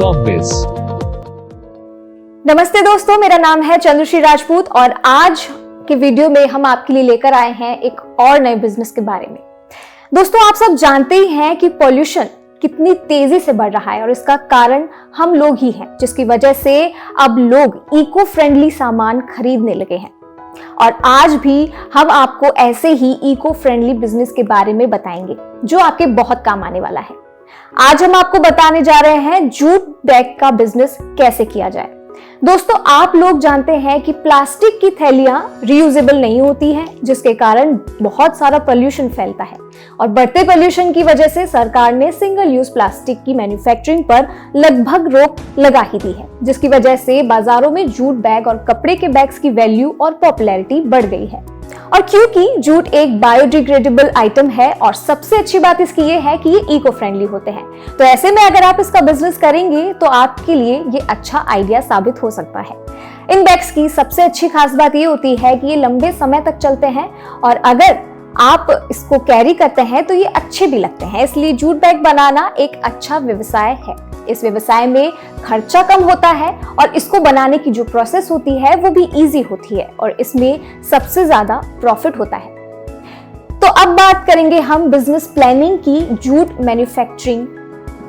Combiz। नमस्ते दोस्तों, मेरा नाम है चंद्रश्री राजपूत और आज के वीडियो में हम आपके लिए लेकर आए हैं एक और नए बिजनेस के बारे में। दोस्तों, आप सब जानते ही हैं कि पॉल्यूशन कितनी तेजी से बढ़ रहा है और इसका कारण हम लोग ही हैं, जिसकी वजह से अब लोग इको फ्रेंडली सामान खरीदने लगे हैं। और आज भी हम आपको ऐसे ही इको फ्रेंडली बिजनेस के बारे में बताएंगे जो आपके बहुत काम आने वाला है। आज हम आपको बताने जा रहे हैं जूट बैग का बिजनेस कैसे किया जाए। दोस्तों, आप लोग जानते हैं कि प्लास्टिक की थैलियां रीयूजेबल नहीं होती हैं, जिसके कारण बहुत सारा पोल्यूशन फैलता है और बढ़ते पोल्यूशन की वजह से सरकार ने सिंगल यूज प्लास्टिक की मैन्युफैक्चरिंग पर लगभग रोक लगा ही दी है, जिसकी वजह से बाजारों में जूट बैग और कपड़े के बैग्स की वैल्यू और पॉपुलैरिटी बढ़ गई है। और क्योंकि जूट एक बायोडिग्रेडेबल आइटम है और सबसे अच्छी बात इसकी ये है कि ये इको फ्रेंडली होते हैं, तो ऐसे में अगर आप इसका बिजनेस करेंगे तो आपके लिए ये अच्छा आइडिया साबित हो सकता है। इन बैग्स की सबसे अच्छी खास बात ये होती है कि ये लंबे समय तक चलते हैं और अगर आप इसको कैरी करते हैं तो ये अच्छे भी लगते हैं, इसलिए जूट बैग बनाना एक अच्छा व्यवसाय है। इस व्यवसाय में खर्चा कम होता है और इसको बनाने की जो प्रोसेस होती है वो भी इजी होती है और इसमें सबसे ज्यादा प्रॉफिट होता है। तो अब बात करेंगे हम बिजनेस प्लानिंग की। जूट मैन्युफैक्चरिंग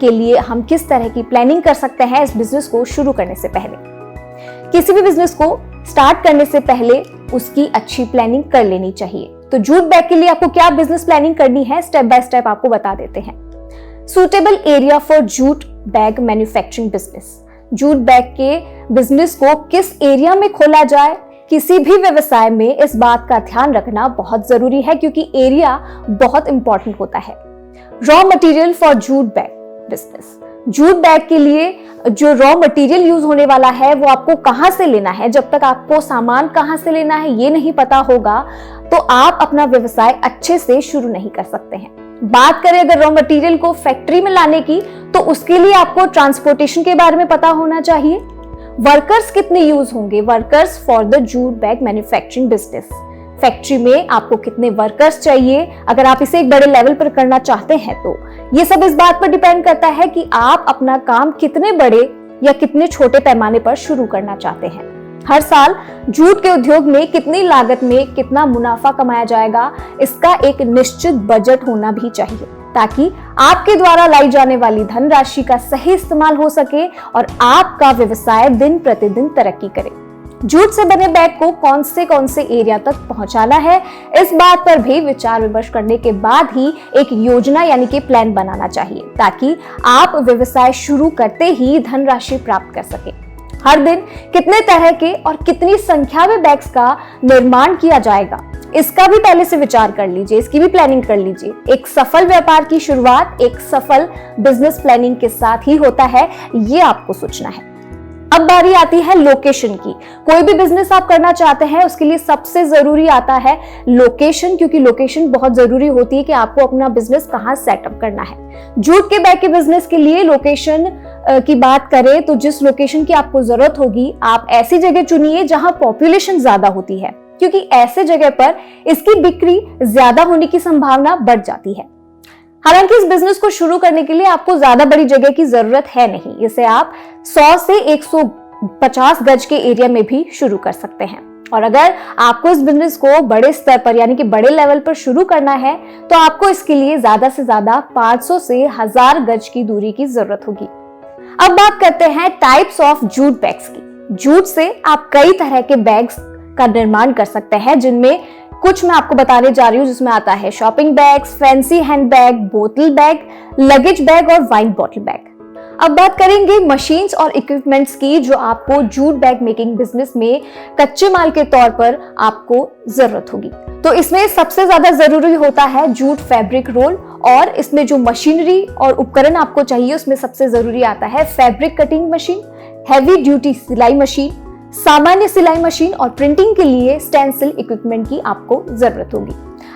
के लिए हम किस तरह की प्लानिंग कर सकते हैं इस बिजनेस को शुरू करने से पहले। किसी भी बिजनेस को स्टार्ट करने से पहले उसकी अच्छी प्लानिंग कर लेनी चाहिए। तो जूट बैग के लिए आपको क्या बिजनेस प्लानिंग करनी है, स्टेप बाय स्टेप आपको बता देते हैं। Suitable area for jute bag manufacturing business. Jute bag के बिजनेस को किस एरिया में खोला जाए, किसी भी व्यवसाय में इस बात का ध्यान रखना बहुत जरूरी है क्योंकि एरिया बहुत इंपॉर्टेंट होता है। Raw material for jute bag business. Jute bag के लिए जो रॉ मटेरियल यूज होने वाला है वो आपको कहां से लेना है। जब तक आपको सामान कहां से लेना है ये नहीं पता होगा तो आप अपना व्यवसाय अच्छे से शुरू नहीं कर सकते हैं। बात करें अगर रॉ मटेरियल को फैक्ट्री में लाने की तो उसके लिए आपको ट्रांसपोर्टेशन के बारे में पता होना चाहिए। वर्कर्स कितने यूज होंगे, workers for the jute bag manufacturing business. Factory में आपको कितने वर्कर्स चाहिए अगर आप इसे एक बड़े लेवल पर करना चाहते हैं तो ये सब इस बात पर डिपेंड करता है कि आप अपना काम कितने बड़े या कितने छोटे पैमाने पर शुरू करना चाहते हैं। हर साल जूट के उद्योग में कितनी लागत में कितना मुनाफा कमाया जाएगा, इसका एक निश्चित बजट होना भी चाहिए ताकि आपके द्वारा लाई जाने वाली धनराशि का सही इस्तेमाल हो सके और आपका व्यवसाय दिन प्रतिदिन तरक्की करे। जूट से बने बैग को कौन से एरिया तक पहुंचाना है, इस बात पर भी विचार विमर्श करने के बाद ही एक योजना यानी कि प्लान बनाना चाहिए ताकि आप व्यवसाय शुरू करते ही धनराशि प्राप्त कर सके। हर दिन कितने तरह के और कितनी संख्या में बैग्स का निर्माण किया जाएगा, इसका भी पहले से विचार कर लीजिए, इसकी भी प्लानिंग कर लीजिए। एक सफल व्यापार की शुरुआत एक सफल बिजनेस प्लानिंग के साथ ही होता है, ये आपको सोचना है। अब बारी आती है लोकेशन की। कोई भी बिजनेस आप करना चाहते हैं उसके लिए सबसे जरूरी आता है लोकेशन, क्योंकि लोकेशन बहुत जरूरी होती है कि आपको अपना बिजनेस कहां सेटअप करना है। जूट के बैग के बिजनेस के लिए लोकेशन की बात करें तो जिस लोकेशन की आपको जरूरत होगी आप ऐसी जगह चुनिए जहां पॉपुलेशन ज्यादा होती है, क्योंकि ऐसे जगह पर इसकी बिक्री ज्यादा होने की संभावना बढ़ जाती है। हालांकि इस बिजनेस को शुरू करने के लिए आपको ज्यादा बड़ी जगह की जरूरत है नहीं, इसे आप 100 से 150 गज के एरिया में भी शुरू कर सकते हैं। और अगर आपको इस बिजनेस को बड़े स्तर पर यानी कि बड़े लेवल पर शुरू करना है तो आपको इसके लिए ज्यादा से ज्यादा 500 से 1000 गज की दूरी की जरूरत होगी। अब बात करते हैं टाइप्स ऑफ जूट बैग्स की। जूट से आप कई तरह के बैग्स का निर्माण कर सकते हैं, जिनमें कुछ मैं आपको बताने जा रही हूं, जिसमें आता है shopping bags, fancy hand bag, बोतल बैग, लगेज बैग और वाइन बॉटल बैग। अब बात करेंगे मशीन्स और इक्विपमेंट्स की जो आपको जूट बैग मेकिंग बिजनेस में कच्चे माल के तौर पर आपको जरूरत होगी। तो इसमें सबसे ज्यादा जरूरी होता है जूट फैब्रिक रोल और इसमें जो मशीनरी और उपकरण आपको चाहिए उसमें सबसे जरूरी आता है fabric cutting machine, heavy duty सिलाई मशीन, सामान्य सिलाई मशीन और प्रिंटिंग के लिए स्टेंसिल इक्विपमेंट की आपको जरूरत होगी।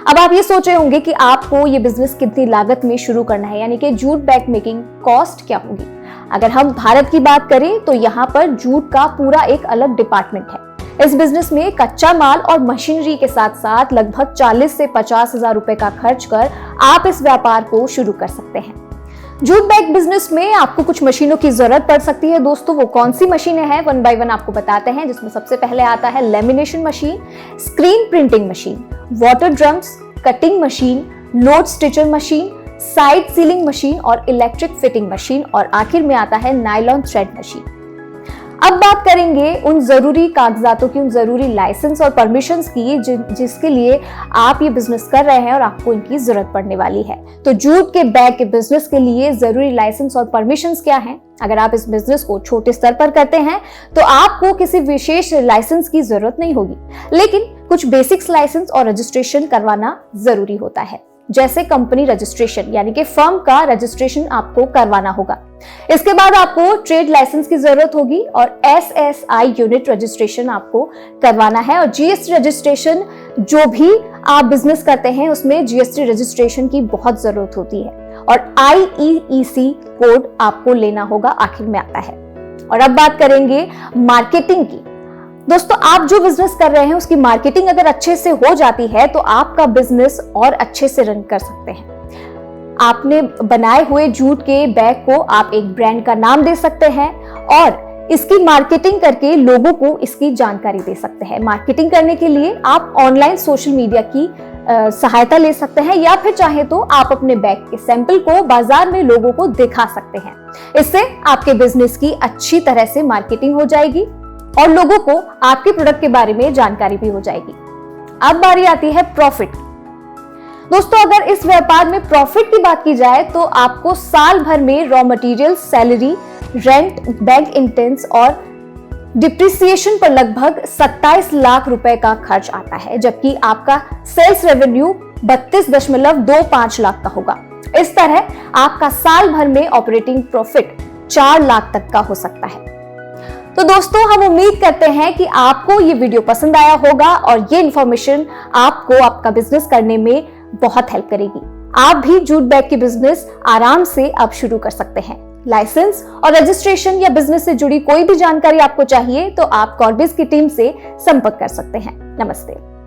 अब आप ये सोच रहे होंगे कि आपको ये बिजनेस कितनी लागत में शुरू करना है, यानी कि जूट बैग मेकिंग कॉस्ट क्या होगी। अगर हम भारत की बात करें तो यहाँ पर जूट का पूरा एक अलग डिपार्टमेंट है। इस बिजनेस में कच्चा माल और मशीनरी के साथ साथ लगभग 40 से 50 हजार रुपए का खर्च कर आप इस व्यापार को शुरू कर सकते हैं। जूट बैग बिजनेस में आपको कुछ मशीनों की जरूरत पड़ सकती है दोस्तों। वो कौन सी मशीनें हैं, वन बाय वन आपको बताते हैं। जिसमें सबसे पहले आता है lamination machine, screen printing machine, water drums, cutting machine, load Stitcher machine, side sealing machine और इलेक्ट्रिक फिटिंग मशीन, और आखिर में आता है नायलॉन थ्रेड मशीन। अब बात करेंगे उन जरूरी कागजातों की, उन जरूरी लाइसेंस और परमिशंस की जिसके लिए आप ये बिजनेस कर रहे हैं और आपको इनकी जरूरत पड़ने वाली है। तो जूट के बैग के बिजनेस के लिए जरूरी लाइसेंस और परमिशंस क्या हैं? अगर आप इस बिजनेस को छोटे स्तर पर करते हैं तो आपको किसी विशेष लाइसेंस की जरूरत नहीं होगी, लेकिन कुछ बेसिक्स लाइसेंस और रजिस्ट्रेशन करवाना जरूरी होता है। जैसे कंपनी रजिस्ट्रेशन, यानी कि फर्म का रजिस्ट्रेशन आपको करवाना होगा। इसके बाद आपको ट्रेड लाइसेंस की जरूरत होगी और SSI यूनिट रजिस्ट्रेशन आपको करवाना है। और GST रजिस्ट्रेशन, जो भी आप बिजनेस करते हैं उसमें GST रजिस्ट्रेशन की बहुत जरूरत होती है। और IEEC कोड आपको लेना होगा, आखिर में आता है। और अब बात करेंगे मार्केटिंग की। दोस्तों, आप जो बिजनेस कर रहे हैं उसकी मार्केटिंग अगर अच्छे से हो जाती है तो आपका बिजनेस और अच्छे से रन कर सकते हैं। आपने बनाए हुए जूट के बैग को आप एक ब्रांड का नाम दे सकते हैं और इसकी मार्केटिंग करके लोगों को इसकी जानकारी दे सकते हैं। मार्केटिंग करने के लिए आप ऑनलाइन सोशल मीडिया की सहायता ले सकते हैं, या फिर चाहे तो आप अपने बैग के सैंपल को बाजार में लोगों को दिखा सकते हैं। इससे आपके बिजनेस की अच्छी तरह से मार्केटिंग हो जाएगी और लोगों को आपके प्रोडक्ट के बारे में जानकारी भी हो जाएगी। अब बारी आती है प्रॉफिट। दोस्तों, अगर इस व्यापार में प्रॉफिट की बात की जाए तो आपको साल भर में raw material, salary, rent, bank intense और डिप्रिसिएशन पर लगभग 27 लाख रुपए का खर्च आता है, जबकि आपका सेल्स रेवेन्यू 32.25 लाख का होगा। इस तरह आपका साल भर में ऑपरेटिंग प्रॉफिट 4 लाख तक का हो सकता है। तो दोस्तों, हम उम्मीद करते हैं कि आपको ये वीडियो पसंद आया होगा और ये इंफॉर्मेशन आपको आपका बिजनेस करने में बहुत हेल्प करेगी। आप भी जूट बैग की बिजनेस आराम से अब शुरू कर सकते हैं। लाइसेंस और रजिस्ट्रेशन या बिजनेस से जुड़ी कोई भी जानकारी आपको चाहिए तो आप कॉर्बिस की टीम से संपर्क कर सकते हैं। नमस्ते।